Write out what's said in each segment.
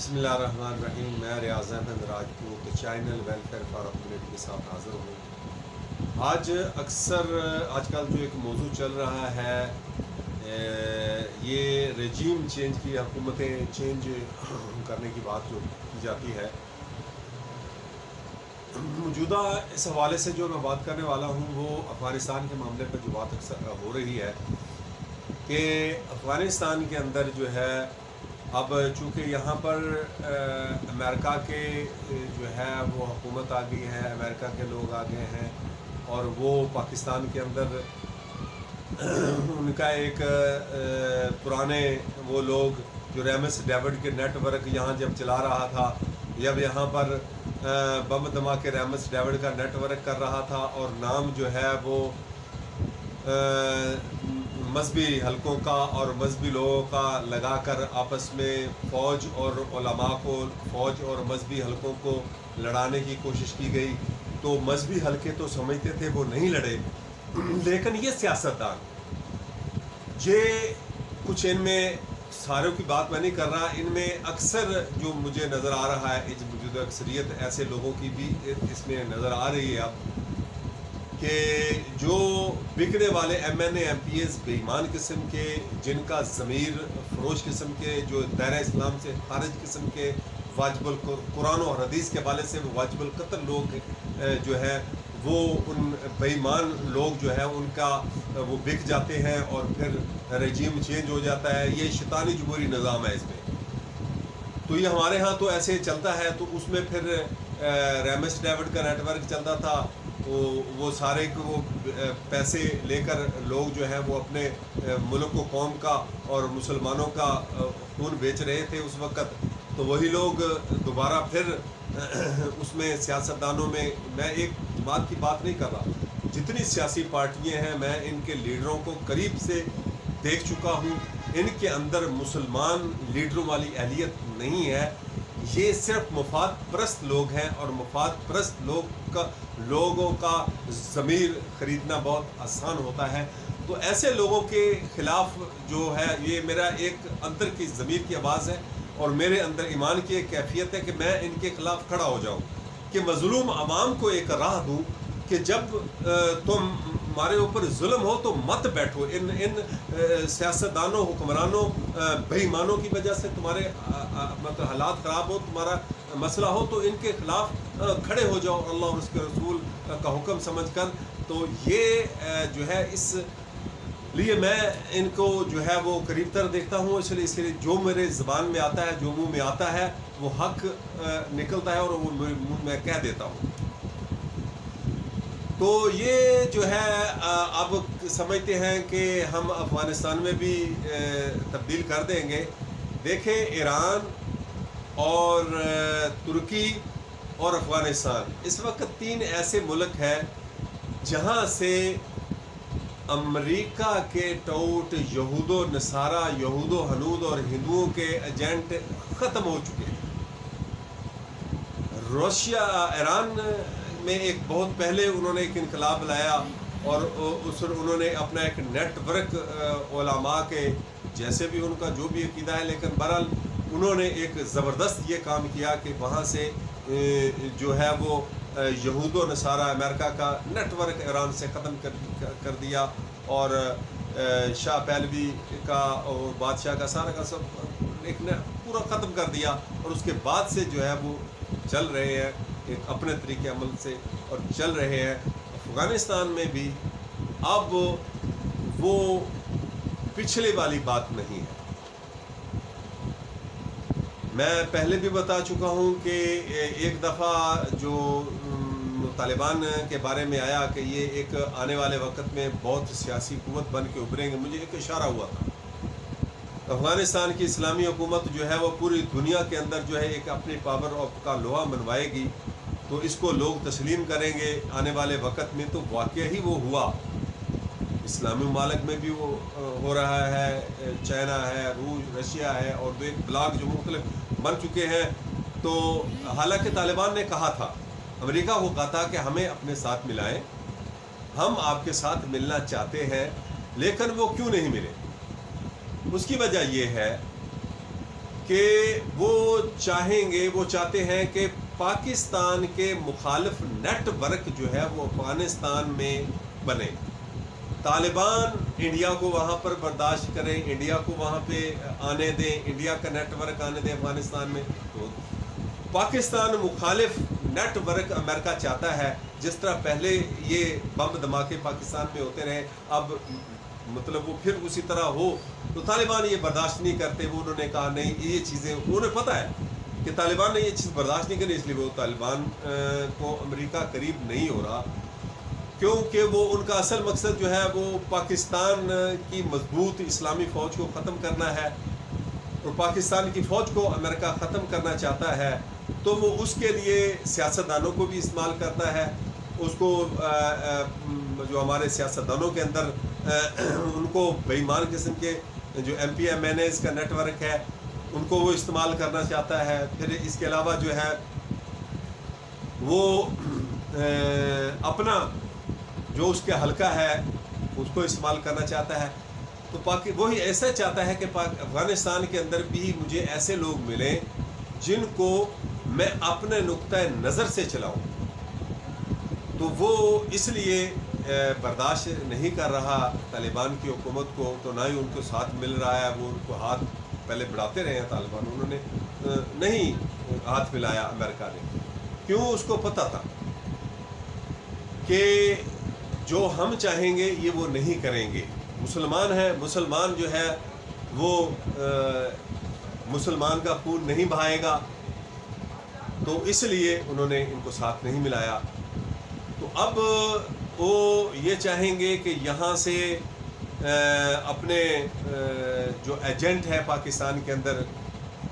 بسم اللہ الرحمن الرحیم. میں Riaz Ahmed Rajput channel welfare for community کے ساتھ حاضر ہوں. آج کل جو ایک موضوع چل رہا ہے یہ رجیم چینج کی، حکومتیں چینج کرنے کی بات جو کی جاتی ہے. موجودہ اس حوالے سے جو میں بات کرنے والا ہوں وہ افغانستان کے معاملے پر جو بات اکثر ہو رہی ہے کہ افغانستان کے اندر جو ہے اب چونکہ یہاں پر امریکہ کے جو ہے وہ حکومت آ گئی ہے، امریکہ کے لوگ آ گئے ہیں اور وہ پاکستان کے اندر ان کا ایک پرانے وہ لوگ جو ریمس ڈیوڈ کے نیٹ ورک یہاں جب چلا رہا تھا، جب یہاں پر بم دھماکے ریمس ڈیوڈ کا نیٹ ورک کر رہا تھا اور نام جو ہے وہ مذہبی حلقوں کا اور مذہبی لوگوں کا لگا کر آپس میں فوج اور علماء کو، فوج اور مذہبی حلقوں کو لڑانے کی کوشش کی گئی. تو مذہبی حلقے تو سمجھتے تھے وہ نہیں لڑے، لیکن یہ سیاستدان یہ کچھ ان میں ساروں کی بات میں نہیں کر رہا، ان میں اکثر جو مجھے نظر آ رہا ہے موجودہ اکثریت ایسے لوگوں کی بھی اس میں نظر آ رہی ہے اب کہ جو بکنے والے M N A M P S بے ایمان قسم کے، جن کا ضمیر فروش قسم کے، جو دائرہ اسلام سے خارج قسم کے، واجب قرآن و حدیث کے حوالے سے واجب القتل لوگ جو ہے وہ ان بے ایمان لوگ جو ہے ان کا وہ بک جاتے ہیں اور پھر رجیم چینج ہو جاتا ہے. یہ شیطانی جمہوری نظام ہے اس میں. تو یہ ہمارے ہاں تو ایسے چلتا ہے. تو اس میں پھر ریمس ڈیوڈ کا نیٹ ورک چلتا تھا، وہ سارے وہ پیسے لے کر لوگ جو ہے وہ اپنے ملک و قوم کا اور مسلمانوں کا خون بیچ رہے تھے اس وقت. تو وہی لوگ دوبارہ پھر اس میں سیاستدانوں میں ایک جماعت کی بات نہیں کر رہا، جتنی سیاسی پارٹیاں ہیں میں ان کے لیڈروں کو قریب سے دیکھ چکا ہوں. ان کے اندر مسلمان لیڈروں والی اہلیت نہیں ہے. یہ صرف مفاد پرست لوگ ہیں اور مفاد پرست لوگوں کا ضمیر خریدنا بہت آسان ہوتا ہے. تو ایسے لوگوں کے خلاف جو ہے یہ میرا ایک اندر کی ضمیر کی آواز ہے اور میرے اندر ایمان کی ایک کیفیت ہے کہ میں ان کے خلاف کھڑا ہو جاؤں، کہ مظلوم عوام کو ایک راہ دوں کہ جب تمہارے اوپر ظلم ہو تو مت بیٹھو. ان سیاستدانوں، حکمرانوں، بے ایمانوں کی وجہ سے تمہارے مطلب حالات خراب ہو، تمہارا مسئلہ ہو تو ان کے خلاف کھڑے ہو جاؤ اللہ اور اس کے رسول کا حکم سمجھ کر. تو یہ جو ہے اس لیے میں ان کو جو ہے وہ قریب تر دیکھتا ہوں. اس لیے جو میرے زبان میں آتا ہے، جو منہ میں آتا ہے وہ حق نکلتا ہے اور وہ منہ میں کہہ دیتا ہوں. تو یہ جو ہے اب سمجھتے ہیں کہ ہم افغانستان میں بھی تبدیل کر دیں گے. دیکھیں ایران اور ترکی اور افغانستان اس وقت تین ایسے ملک ہیں جہاں سے امریکہ کے ٹوٹ یہود و نصارہ، یہود و ہنود اور ہندوؤں کے ایجنٹ ختم ہو چکے ہیں. ایران میں ایک بہت پہلے انہوں نے ایک انقلاب لایا اور انہوں نے اپنا ایک نیٹ ورک علماء کے جیسے بھی ان کا جو بھی عقیدہ ہے، لیکن بہرحال انہوں نے ایک زبردست یہ کام کیا کہ وہاں سے جو ہے وہ یہود و نصارہ امریکہ کا نیٹ ورک ایران سے ختم کر دیا اور شاہ پہلوی کا اور بادشاہ کا سارا کا سب ایک پورا ختم کر دیا. اور اس کے بعد سے جو ہے وہ چل رہے ہیں ایک اپنے طریقے عمل سے اور چل رہے ہیں. افغانستان میں بھی اب وہ پچھلے والی بات نہیں ہے. میں پہلے بھی بتا چکا ہوں کہ ایک دفعہ جو طالبان کے بارے میں آیا کہ یہ ایک آنے والے وقت میں بہت سیاسی قوت بن کے ابھریں گے، مجھے ایک اشارہ ہوا تھا. افغانستان کی اسلامی حکومت جو ہے وہ پوری دنیا کے اندر جو ہے ایک اپنی پاور آف کا لوہا منوائے گی تو اس کو لوگ تسلیم کریں گے آنے والے وقت میں. تو واقعہ ہی وہ ہوا. اسلامی ممالک میں بھی وہ ہو رہا ہے، چائنا ہے، روس، رشیا ہے اور دو ایک بلاک جو مختلف بن چکے ہیں. تو حالانکہ طالبان نے کہا تھا، امریکہ کو کہا تھا کہ ہمیں اپنے ساتھ ملائیں، ہم آپ کے ساتھ ملنا چاہتے ہیں، لیکن وہ کیوں نہیں ملے؟ اس کی وجہ یہ ہے کہ وہ چاہتے ہیں کہ پاکستان کے مخالف نیٹ ورک جو ہے وہ افغانستان میں بنے. طالبان انڈیا کو وہاں پر برداشت کریں, انڈیا کو وہاں پہ آنے دیں, انڈیا کا نیٹ ورک آنے دیں افغانستان میں. تو پاکستان مخالف نیٹ ورک امریکہ چاہتا ہے. جس طرح پہلے یہ بم دھماکے پاکستان میں ہوتے رہے, اب مطلب وہ پھر اسی طرح ہو, تو طالبان یہ برداشت نہیں کرتے. وہ انہوں نے کہا نہیں, یہ چیزیں انہیں پتہ ہے کہ طالبان نے یہ چیز برداشت نہیں کرنی, اس لیے وہ طالبان کو امریکہ قریب نہیں ہو رہا, کیونکہ وہ ان کا اصل مقصد جو ہے وہ پاکستان کی مضبوط اسلامی فوج کو ختم کرنا ہے, اور پاکستان کی فوج کو امریکہ ختم کرنا چاہتا ہے. تو وہ اس کے لیے سیاستدانوں کو بھی استعمال کرتا ہے. اس کو جو ہمارے سیاستدانوں کے اندر ان کو بے ایمان قسم کے جو M P M N A's کا نیٹ ورک ہے ان کو وہ استعمال کرنا چاہتا ہے. پھر اس کے علاوہ جو ہے وہ اپنا جو اس کے حلقہ ہے اس کو استعمال کرنا چاہتا ہے. تو وہی ایسا چاہتا ہے کہ افغانستان کے اندر بھی مجھے ایسے لوگ ملیں جن کو میں اپنے نقطۂ نظر سے چلاؤں. تو وہ اس لیے برداشت نہیں کر رہا طالبان کی حکومت کو, تو نہ ہی ان کو ساتھ مل رہا ہے. وہ ان کو ہاتھ پہلے بڑھاتے رہے ہیں طالبان, انہوں نے نہیں ہاتھ ملایا امریکہ نے. کیوں؟ اس کو پتہ تھا کہ جو ہم چاہیں گے یہ وہ نہیں کریں گے. مسلمان ہے, مسلمان جو ہے وہ مسلمان کا خون نہیں بہائے گا, تو اس لیے انہوں نے ان کو ساتھ نہیں ملایا. تو اب وہ یہ چاہیں گے کہ یہاں سے اپنے جو ایجنٹ ہے پاکستان کے اندر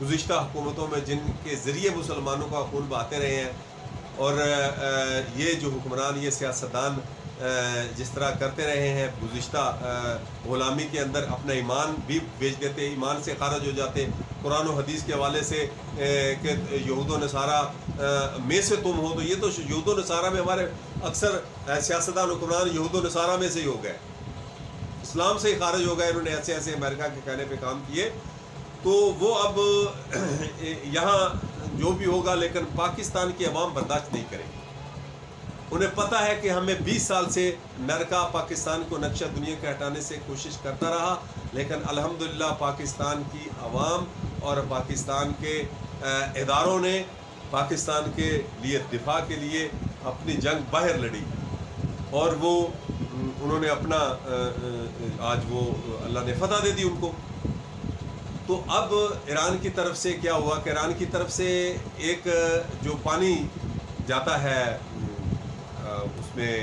گزشتہ حکومتوں میں جن کے ذریعے مسلمانوں کا خون بہاتے رہے ہیں, اور یہ جو حکمران, یہ سیاستدان جس طرح کرتے رہے ہیں گزشتہ غلامی کے اندر, اپنا ایمان بھی بیچ دیتے, ایمان سے خارج ہو جاتے. قرآن و حدیث کے حوالے سے کہ یہود و نصارہ میں سے تم ہو, تو یہ تو یہود و نصارہ میں ہمارے اکثر سیاستدان حکمران یہود و نصارہ میں سے ہی ہو گئے, اسلام سے ہی خارج ہو گئے. انہوں نے ایسے ایسے امریکہ کے کہنے پہ کام کیے. تو وہ اب یہاں جو بھی ہوگا, لیکن پاکستان کی عوام برداشت نہیں کرے گی. انہیں پتہ ہے کہ ہمیں 20 سال سے امریکہ پاکستان کو نقشہ دنیا کے ہٹانے سے کوشش کرتا رہا, لیکن الحمدللہ پاکستان کی عوام اور پاکستان کے اداروں نے پاکستان کے لیے دفاع کے لیے اپنی جنگ باہر لڑی, اور وہ انہوں نے اپنا آج وہ اللہ نے فتح دے دی ان کو. تو اب ایران کی طرف سے کیا ہوا کہ ایران کی طرف سے ایک جو پانی جاتا ہے اس میں,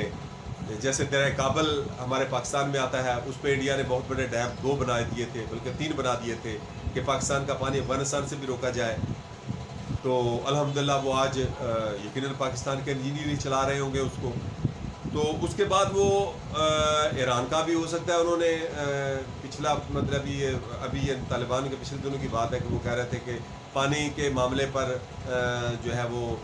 جیسے دریا کابل ہمارے پاکستان میں آتا ہے, اس پہ انڈیا نے بہت بڑے ڈیم 2 بنا دیے تھے, بلکہ 3 بنا دیے تھے کہ پاکستان کا پانی افغانستان سے بھی روکا جائے. تو الحمدللہ وہ آج یقیناً پاکستان کے انجینئر ہی چلا رہے ہوں گے اس کو. تو اس کے بعد وہ ایران کا بھی ہو سکتا ہے. انہوں نے پچھلا مطلب یہ ابھی طالبان کے پچھلے دنوں کی بات ہے کہ وہ کہہ رہے تھے کہ پانی کے معاملے پر جو ہے وہ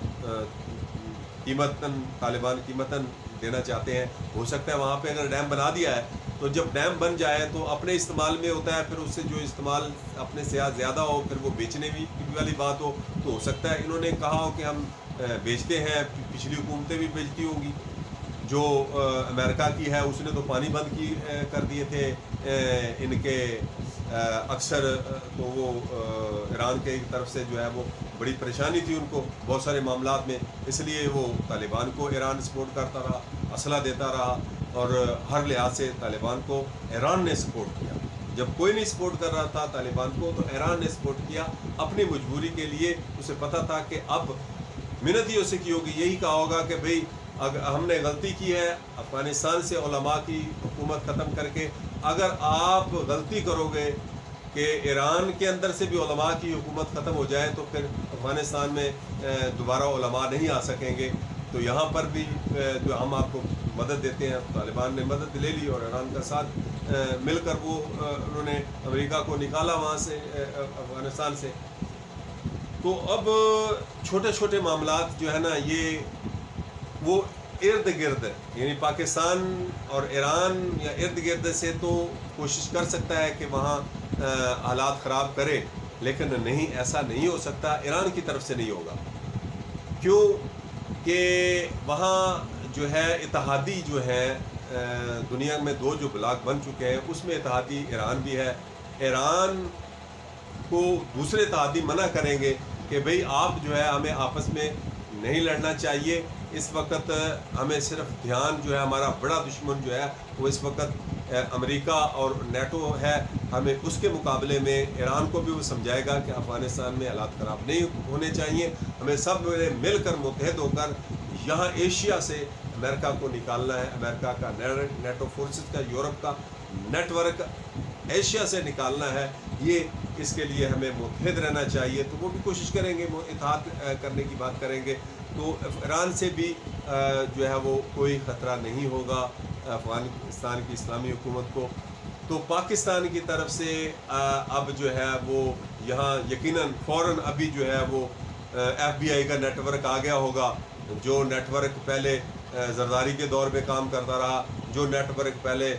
طالبان قیمتاً دینا چاہتے ہیں. ہو سکتا ہے وہاں پہ اگر ڈیم بنا دیا ہے تو جب ڈیم بن جائے تو اپنے استعمال میں ہوتا ہے, پھر اس سے جو استعمال اپنے سے زیادہ ہو پھر وہ بیچنے بھی والی بات ہو, تو ہو سکتا ہے انہوں نے کہا ہو کہ ہم بیچتے ہیں. پچھلی حکومتیں بھی بیچتی ہوں گی. جو امریکہ کی ہے اس نے تو پانی بند کر دیے تھے ان کے اکثر. تو وہ ایران کے طرف سے جو ہے وہ بڑی پریشانی تھی ان کو بہت سارے معاملات میں, اس لیے وہ طالبان کو ایران سپورٹ کرتا رہا, اسلحہ دیتا رہا, اور ہر لحاظ سے طالبان کو ایران نے سپورٹ کیا. جب کوئی نہیں سپورٹ کر رہا تھا طالبان کو تو ایران نے سپورٹ کیا اپنی مجبوری کے لیے. اسے پتہ تھا کہ اب منت ہی اسے کی ہوگی, یہی کہا ہوگا کہ بھئی اگر ہم نے غلطی کی ہے افغانستان سے علماء کی حکومت ختم کر کے, اگر آپ غلطی کرو گے کہ ایران کے اندر سے بھی علماء کی حکومت ختم ہو جائے تو پھر افغانستان میں دوبارہ علماء نہیں آ سکیں گے. تو یہاں پر بھی جو ہم آپ کو مدد دیتے ہیں, طالبان نے مدد لے لی اور ایران کا ساتھ مل کر وہ انہوں نے امریکہ کو نکالا وہاں سے افغانستان سے. تو اب چھوٹے چھوٹے معاملات جو ہے نا یہ وہ ارد گرد, یعنی پاکستان اور ایران یا ارد گرد سے تو کوشش کر سکتا ہے کہ وہاں حالات خراب کرے, لیکن نہیں، ایسا نہیں ہو سکتا، ایران کی طرف سے نہیں ہوگا. کیوں کہ وہاں جو ہے اتحادی جو ہے دنیا میں دو جو بلاک بن چکے ہیں اس میں اتحادی ایران بھی ہے. ایران کو دوسرے اتحادی منع کریں گے کہ بھئی آپ جو ہے ہمیں آپس میں نہیں لڑنا چاہیے. اس وقت ہمیں صرف دھیان جو ہے ہمارا بڑا دشمن جو ہے وہ اس وقت امریکہ اور نیٹو ہے. ہمیں اس کے مقابلے میں ایران کو بھی وہ سمجھائے گا کہ افغانستان میں حالات خراب نہیں ہونے چاہیے. ہمیں سب مل کر متحد ہو کر یہاں ایشیا سے امریکہ کو نکالنا ہے. امریکہ کا نیٹو فورسز کا، یورپ کا نیٹ ورک ایشیا سے نکالنا ہے. یہ اس کے لیے ہمیں متحد رہنا چاہیے. تو وہ بھی کوشش کریں گے، اتحاد کرنے کی بات کریں گے. تو ایران سے بھی جو ہے وہ کوئی خطرہ نہیں ہوگا افغانستان کی اسلامی حکومت کو. تو پاکستان کی طرف سے اب جو ہے وہ یہاں یقیناً فوراً ابھی جو ہے وہ ایف بی آئی کا نیٹ ورک آ گیا ہوگا. جو نیٹ ورک پہلے زرداری کے دور میں کام کرتا رہا، جو نیٹ ورک پہلے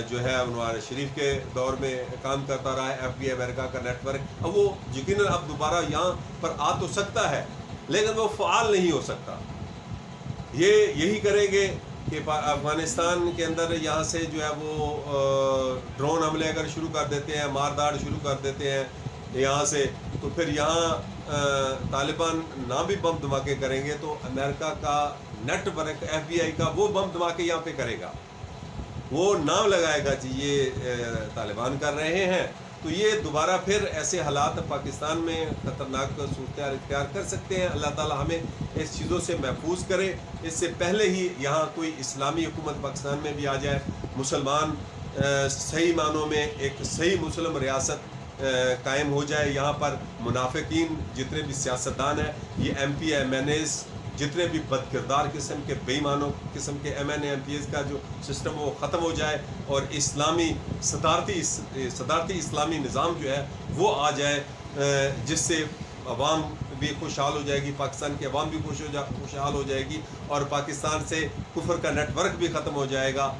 جو ہے نواز شریف کے دور میں کام کرتا رہا ہے، ایف بی آئی امریکہ کا نیٹ ورک، اب وہ یقیناً اب دوبارہ یہاں پر آ تو سکتا ہے لیکن وہ فعال نہیں ہو سکتا. یہی کریں گے کہ افغانستان کے اندر یہاں سے جو ہے وہ ڈرون حملے اگر شروع کر دیتے ہیں، مارداڑ شروع کر دیتے ہیں یہاں سے، تو پھر یہاں طالبان نہ بھی بم دھماکے کریں گے تو امریکہ کا نیٹ ورک ایف بی آئی کا وہ بم دھماکے یہاں پہ کرے گا. وہ نام لگائے گا جی یہ طالبان کر رہے ہیں. تو یہ دوبارہ پھر ایسے حالات پاکستان میں خطرناک صورتحال اختیار کر سکتے ہیں. اللہ تعالی ہمیں اس چیزوں سے محفوظ کرے. اس سے پہلے ہی یہاں کوئی اسلامی حکومت پاکستان میں بھی آ جائے، مسلمان صحیح معنوں میں ایک صحیح مسلم ریاست قائم ہو جائے. یہاں پر منافقین جتنے بھی سیاستدان ہیں، یہ M P M N A's جتنے بھی بد کردار قسم کے بے ایمانوں قسم کے M N A M P A's کا جو سسٹم وہ ختم ہو جائے اور اسلامی صدارتی اسلامی نظام جو ہے وہ آ جائے، جس سے عوام بھی خوشحال ہو جائے گی، پاکستان کی عوام بھی خوشحال ہو جائے گی اور پاکستان سے کفر کا نیٹ ورک بھی ختم ہو جائے گا.